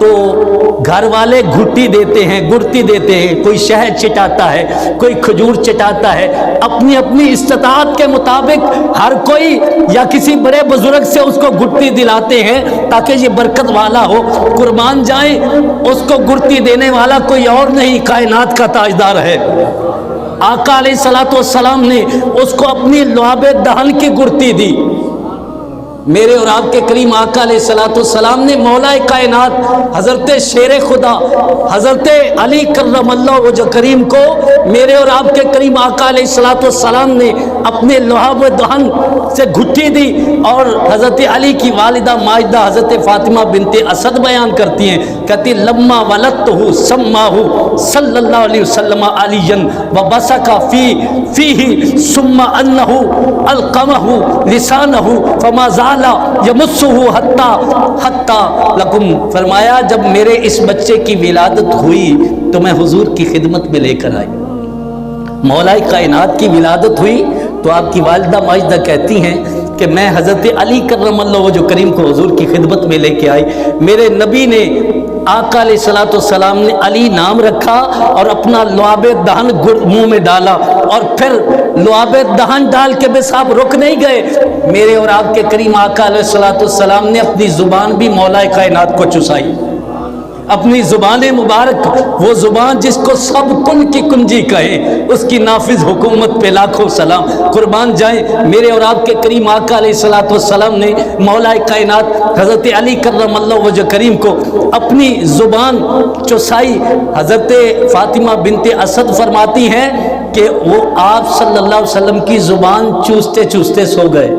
تو گھر والے گھٹی دیتے ہیں، گڑتی دیتے ہیں، کوئی شہد چٹاتا ہے، کوئی کھجور چٹاتا ہے، اپنی اپنی استطاعت کے مطابق ہر کوئی یا کسی بڑے بزرگ سے اس کو گھٹی دلاتے ہیں تاکہ یہ برکت والا ہو۔ قربان جائیں، اس کو گھٹی دینے والا کوئی اور نہیں، کائنات کا تاجدار ہے۔ آقا علیہ الصلوۃ والسلام نے اس کو اپنی لعاب دہن کی گھٹی دی۔ میرے اور آپ کے کریم آقا علیہ الصلوۃ والسلام نے مولا کائنات حضرت شیر خدا حضرت علی کرم اللہ وجہ کریم کو میرے اور آپ کے کریم آقا علیہ الصلوۃ والسلام نے اپنے لعاب دہن سے گھٹی دی۔ اور حضرت علی کی والدہ ماجدہ حضرت فاطمہ بنت اسد بیان کرتی ہیں، کہتی لما ولدتہ سماہ صلی اللہ علیہ وسلم علی وبصق فیہ ثم انہ القمہ لسانہ فما زال یمسہ حتی لکم۔ فرمایا جب میرے اس بچے کی ولادت ہوئی تو میں حضور کی خدمت میں لے کر آئی۔ مولا کائنات کی ولادت ہوئی تو آپ کی والدہ ماجدہ کہتی ہیں کہ میں حضرت علی کرم اللہ وجہ کریم کو حضور کی خدمت میں لے کے آئی۔ میرے نبی نے آقا علیہ الصلوۃ والسلام نے علی نام رکھا اور اپنا لعاب دہن منہ میں ڈالا، اور پھر لعاب دہن ڈال کے بس آپ رک نہیں گئے، میرے اور آپ کے کریم آقا علیہ الصلوۃ والسلام نے اپنی زبان بھی مولا کائنات کو چسائی۔ اپنی زبان مبارک، وہ زبان جس کو سب کن کی کنجی کہے، اس کی نافذ حکومت پہ لاکھوں سلام۔ قربان جائیں، میرے اور آپ کے کریم آقا علیہ الصلوۃ والسلام نے مولا کائنات حضرت علی کرم اللہ وجہ کریم کو اپنی زبان چسائی۔ حضرت فاطمہ بنت اسد فرماتی ہیں کہ وہ آپ صلی اللہ علیہ وسلم کی زبان چوستے چوستے سو گئے،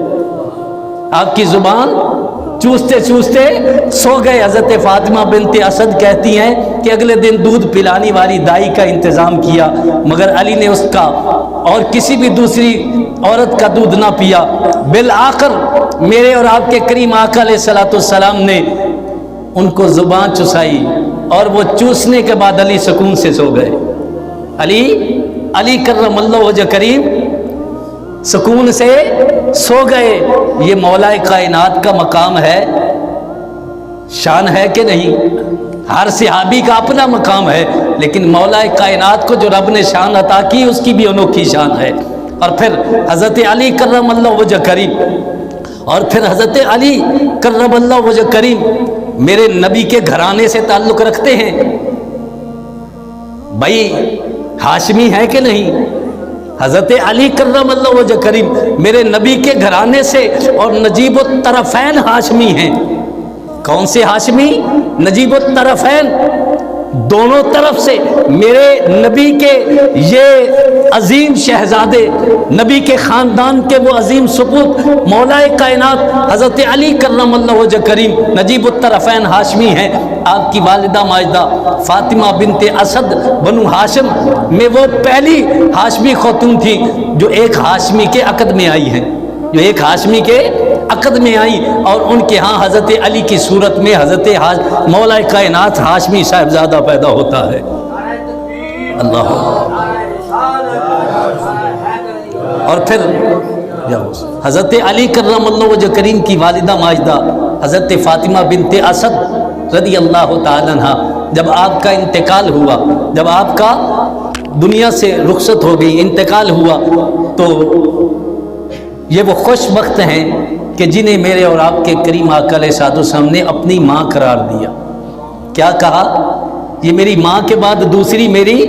آپ کی زبان چوستے چوستے سو گئے۔ حضرت فاطمہ بنت اسد کہتی ہیں کہ اگلے دن دودھ پلانے والی دائی کا انتظام کیا، مگر علی نے اس کا اور کسی بھی دوسری عورت کا دودھ نہ پیا۔ بالآخر میرے اور آپ کے کریم آقا علیہ الصلوۃ والسلام نے ان کو زبان چسائی، اور وہ چوسنے کے بعد علی سکون سے سو گئے۔ علی کرم اللہ وجہ کریم سکون سے سو گئے۔ یہ مولا کائنات کا مقام ہے، شان ہے کہ نہیں؟ ہر صحابی کا اپنا مقام ہے، لیکن مولا کائنات کو جو رب نے شان عطا کی اس کی بھی انوکھی شان ہے۔ اور پھر حضرت علی کرم اللہ وجہ کریم، اور پھر حضرت علی کرم اللہ وجہ کریم میرے نبی کے گھرانے سے تعلق رکھتے ہیں۔ بھائی ہاشمی ہے کہ نہیں؟ حضرت علی کرم اللہ وجہ کریم میرے نبی کے گھرانے سے اور نجیب الطرفین ہاشمی ہیں۔ کون سے ہاشمی؟ نجیب الطرفین، دونوں طرف سے میرے نبی کے یہ عظیم شہزادے، نبی کے خاندان کے وہ عظیم سپوت مولا کائنات حضرت علی کرم اللہ وجہ کریم نجیب الطرفین ہاشمی ہیں۔ آپ کی والدہ ماجدہ فاطمہ بنت اسد بنو ہاشم میں وہ پہلی ہاشمی خاتون تھی جو ایک ہاشمی کے عقد میں آئی ہیں، جو ایک ہاشمی کے عقد میں آئی، اور ان کے ہاں حضرت علی کی صورت میں حضرت مولا کائنات ہاشمی صاحبزادہ پیدا ہوتا ہے۔ اللہ، اور پھر حضرت علی کرم اللہ وجہ کریم کی والدہ ماجدہ حضرت فاطمہ بنت اسد رضی اللہ تعالی عنہ، جب آپ کا انتقال ہوا، جب آپ کا دنیا سے رخصت ہو گئی، انتقال ہوا، تو یہ وہ خوش وقت ہیں کہ جنہیں میرے اور آپ کے کریم آقا علیہ السلام نے اپنی ماں قرار دیا۔ کیا کہا؟ یہ میری ماں کے بعد دوسری میری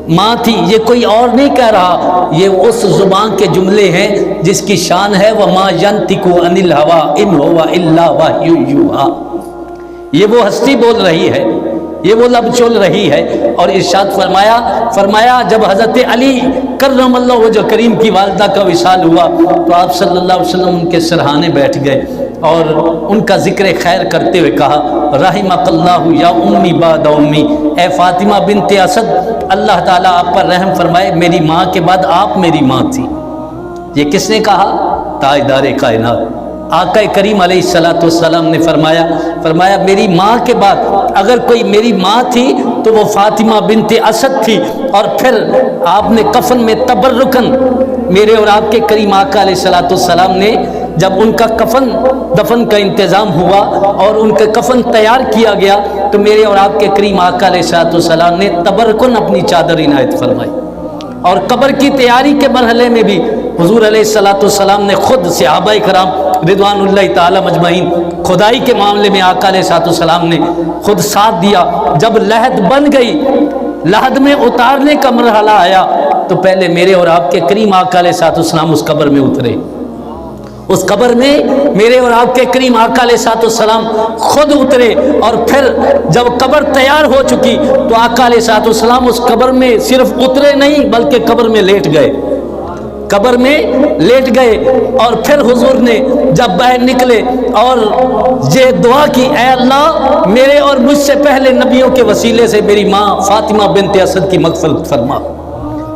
ماں تھی، یہ کوئی اور نہیں کہہ رہا، یہ اس زبان کے جملے ہیں جس کی شان ہے وَمَا يَنْتِقُ عَنِ الْهَوَىٰ إِنْ هُوَ إِلَّا وَحْيٌ يُوحَىٰ۔ یہ وہ ہستی بول رہی ہے، یہ وہ لب چل رہی ہے۔ اور ارشاد فرمایا جب حضرت علی کرم اللہ وجہ کریم کی والدہ کا وصال ہوا تو آپ صلی اللہ علیہ وسلم ان کے سرہانے بیٹھ گئے اور ان کا ذکر خیر کرتے ہوئے کہا رحمک اللہ یا امی بعد امی، اے فاطمہ بنت اسد اللہ تعالیٰ آپ پر رحم فرمائے، میری ماں کے بعد آپ میری ماں تھی۔ یہ کس نے کہا؟ تاجدار کائنات آقا کریم علیہ الصلوۃ والسلام نے فرمایا میری ماں کے بعد اگر کوئی میری ماں تھی تو وہ فاطمہ بنت اسد تھی۔ اور پھر آپ نے کفن میں تبرکن میرے اور آپ کے کریم آقا علیہ الصلوۃ والسلام نے جب ان کا کفن دفن کا انتظام ہوا اور ان کا کفن تیار کیا گیا تو میرے اور آپ کے کریم آقا علیہ الصلوۃ والسلام نے تبرکن اپنی چادر عنایت فرمائی، اور قبر کی تیاری کے مرحلے میں بھی حضور علیہ الصلوۃ والسلام نے خود صحابہ کرام رضوان اللہ تعالی مجمعین کھدائی کے معاملے میں آقا علیہ الصلوۃ والسلام نے خود ساتھ دیا۔ جب لحد بن گئی، لحد میں اتارنے کا مرحلہ آیا تو پہلے میرے اور آپ کے کریم آقا علیہ الصلوۃ والسلام اس قبر میں اترے۔ اس قبر میں میرے اور آپ کے کریم آقا علیہ الصلوۃ والسلام خود اترے، اور پھر جب قبر تیار ہو چکی تو آقا علیہ الصلوۃ والسلام اس قبر میں صرف اترے نہیں بلکہ قبر میں لیٹ گئے، قبر میں لیٹ گئے۔ اور پھر حضور نے جب باہر نکلے اور یہ دعا کی، اے اللہ میرے اور مجھ سے پہلے نبیوں کے وسیلے سے میری ماں فاطمہ بنت اسد کی مغفرت فرما،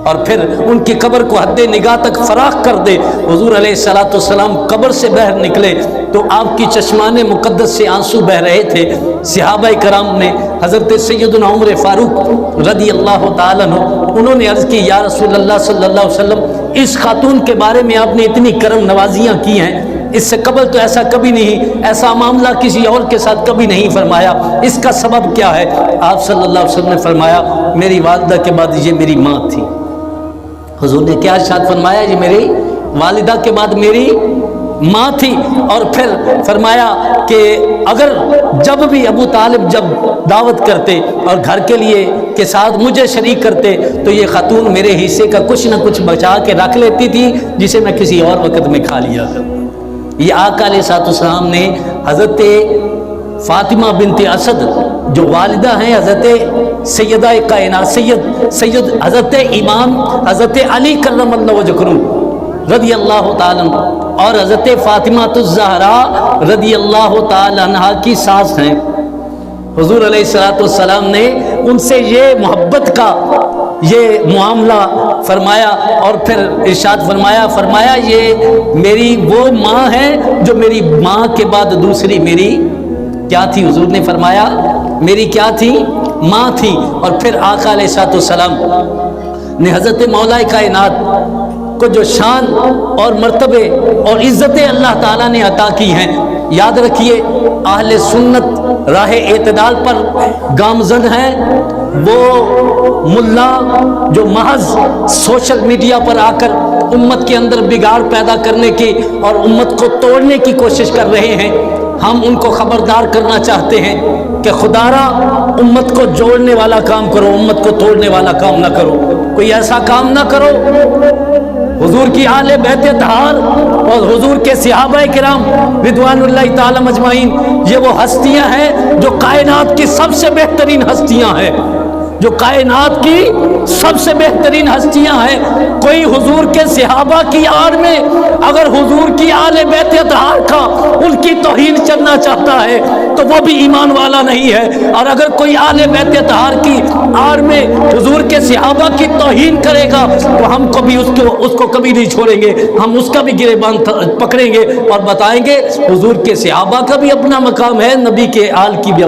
اور پھر ان کی قبر کو حد نگاہ تک فراخ کر دے۔ حضور علیہ الصلوۃ والسلام قبر سے باہر نکلے تو آپ کی چشمان مقدس سے آنسو بہ رہے تھے۔ صحابہ کرام نے حضرت سیدنا عمر فاروق رضی اللہ تعالیٰ عنہ، انہوں نے عرض کی، یا رسول اللہ صلی اللہ علیہ وسلم اس خاتون کے بارے میں آپ نے اتنی کرم نوازیاں کی ہیں، اس سے قبل تو ایسا کبھی نہیں، ایسا معاملہ کسی اور کے ساتھ کبھی نہیں فرمایا، اس کا سبب کیا ہے؟ آپ صلی اللہ علیہ وسلم نے فرمایا، میری والدہ کے بعد یہ میری ماں تھی۔ حضور نے کیا ارشاد فرمایا؟ یہ میری والدہ کے بعد میری ماں تھی۔ اور پھر فرمایا کہ اگر جب بھی ابو طالب جب دعوت کرتے اور گھر کے لیے کے ساتھ مجھے شریک کرتے تو یہ خاتون میرے حصے کا کچھ نہ کچھ بچا کے رکھ لیتی تھی جسے میں کسی اور وقت میں کھا لیا کرتا۔ یہ آقا علیہ الصلوۃ والسلام نے حضرت فاطمہ بنت اسد جو والدہ ہیں حضرت سیدہ کائنات سید حضرت امام حضرت علی کرم اللہ وجہہ رضی اللہ تعالیٰ عنہ اور حضرت فاطمہ الزہرا رضی اللہ تعالیٰ عنہ کی ساس ہیں۔ حضور علیہ الصلوۃ والسلام نے ان سے یہ محبت کا یہ معاملہ فرمایا، اور پھر ارشاد فرمایا یہ میری وہ ماں ہے جو میری ماں کے بعد دوسری میری کیا تھی؟ حضور نے فرمایا میری کیا تھی؟ ماں تھی۔ اور پھر آقا علیہ الصلوۃ والسلام نے حضرت مولا کائنات کو جو شان اور مرتبے اور عزتیں اللہ تعالیٰ نے عطا کی ہیں، یاد رکھیے اہل سنت راہ اعتدال پر گامزن ہیں، وہ ملا جو محض سوشل میڈیا پر آ کر امت کے اندر بگاڑ پیدا کرنے کی اور امت کو توڑنے کی کوشش کر رہے ہیں، ہم ان کو خبردار کرنا چاہتے ہیں کہ خدا را امت کو جوڑنے والا کام کرو، امت کو توڑنے والا کام نہ کرو، کوئی ایسا کام نہ کرو۔ حضور کی آل بیت اطہار اور حضور کے صحابہ کرام رضوان اللہ تعالی مجمعین یہ وہ ہستیاں ہیں جو کائنات کی سب سے بہترین ہستیاں ہیں، جو کائنات کی سب سے بہترین ہستیاں ہیں۔ کوئی حضور کے صحابہ کی آڑ میں اگر حضور کی آل بیت اطہار کا ان کی توہین کرنا چاہتا ہے تو وہ بھی ایمان والا نہیں ہے، اور اگر کوئی آل بیت اطہار کی آڑ میں حضور کے صحابہ کی توہین کرے گا تو ہم کبھی اس کو کبھی نہیں چھوڑیں گے، ہم اس کا بھی گریبان پکڑیں گے اور بتائیں گے حضور کے صحابہ کا بھی اپنا مقام ہے، نبی کے آل کی بھی